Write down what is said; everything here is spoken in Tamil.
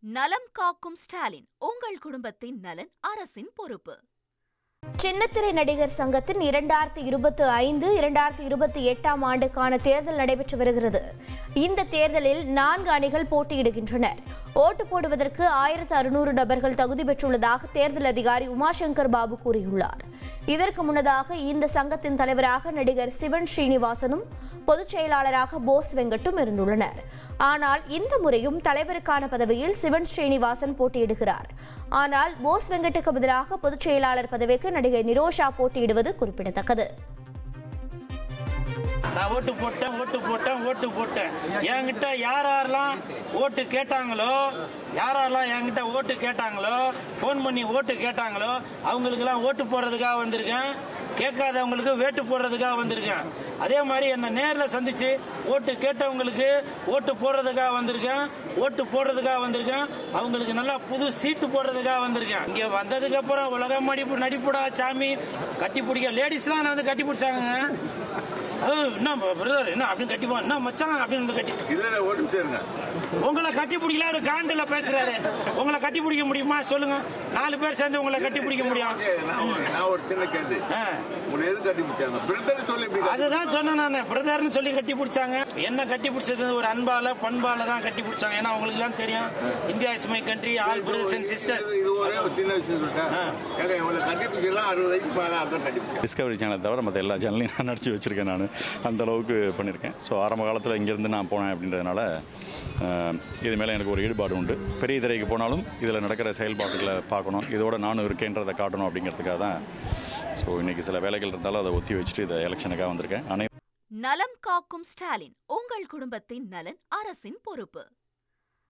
நலம் காக்கும் ஸ்டாலின், உங்கள் குடும்பத்தின் நலன் அரசின் பொறுப்பு. சின்னத்திரை நடிகர் சங்கத்தின் 2025-2028 ஆண்டுக்கான தேர்தல் நடைபெற்று வருகிறது. இந்த தேர்தலில் 4 அணிகள் போட்டியிடுகின்றனர். ஓட்டு போடுவதற்கு 1600 நபர்கள் தகுதி பெற்றுள்ளதாக தேர்தல் அதிகாரி உமாசங்கர் பாபு கூறியுள்ளார். இதற்கு முன்னதாக இந்த சங்கத்தின் தலைவராக நடிகர் சிவன் ஸ்ரீனிவாசனும் பொதுச் செயலாளராக போஸ் வெங்கட்டும் இருந்துள்ளனர். ஆனால் இந்த முறையும் தலைவருக்கான பதவியில் சிவன் ஸ்ரீனிவாசன் போட்டியிடுகிறார். ஆனால் போஸ் வெங்கட்டுக்கு பதிலாக பொதுச் செயலாளர் பதவிக்கு நடிகை நிரோஷா போட்டியிடுவது குறிப்பிடத்தக்கது. நான் ஓட்டு போட்டேன் என்கிட்ட யாரெல்லாம் ஓட்டு கேட்டாங்களோ ஃபோன் பண்ணி ஓட்டு கேட்டாங்களோ அவங்களுக்கெல்லாம் ஓட்டு போடுறதுக்காக வந்திருக்கேன். கேட்காதவங்களுக்கு வேட்டு போடுறதுக்காக வந்திருக்கேன். அதே மாதிரி என்னை நேரில் சந்திச்சு ஓட்டு கேட்டவங்களுக்கு ஓட்டு போடுறதுக்காக வந்திருக்கேன். அவங்களுக்கு நல்லா புது சீட்டு போடுறதுக்காக வந்திருக்கேன். இங்கே வந்ததுக்கு அப்புறம் உலக நடிப்புடா சாமி கட்டி பிடிக்க லேடிஸ்லாம் நான் வந்து கட்டி பிடிச்சாங்க. என்ன பிரதர் என்ன அப்படின்னு கட்டிப்போம், என்ன மச்சான் அப்படின்னு கட்டி உங்களை கட்டி பிடிக்கல. ஒரு காண்டில் பேசுறாரு. உங்களை கட்டி பிடிக்க முடியுமா சொல்லுங்க? 4 பேர் சேர்ந்து உங்களை கட்டி பிடிக்க முடியும்? அதுதான் சொன்னேன் நான், பிரதர்னு சொல்லி கட்டி பிடிச்சாங்க. என்ன கட்டி பிடிச்சது ஒரு அன்பால பண்பால தான் கட்டி பிடிச்சாங்க. ஏன்னா உங்களுக்கு எல்லாம் தெரியும், India is my country, all brothers and sisters. Discovery சேனலை தவிர மற்ற எல்லா சேனலையும் நான் நடிச்சு வச்சிருக்கேன். நான் அந்த அளவுக்கு பண்ணியிருக்கேன். ஸோ ஆரம்ப காலத்தில் இங்கேருந்து நான் போனேன் அப்படின்றதுனால இது மேலே எனக்கு ஒரு ஈடுபாடு உண்டு. பெரிய திரைக்கு போனாலும் இதில் நடக்கிற செயல்பாடுகளை பார்க்கணும், இதோட நானும் இருக்கேன்றதை காட்டணும் அப்படிங்கிறதுக்காக தான். ஸோ இன்றைக்கி சில வேலைகள் இருந்தாலும் அதை ஒத்தி வச்சுட்டு இதை எலெக்ஷனுக்காக வந்திருக்கேன். நலம் காக்கும் ஸ்டாலின், உங்கள் குடும்பத்தின் நலன் அரசின் பொறுப்பு.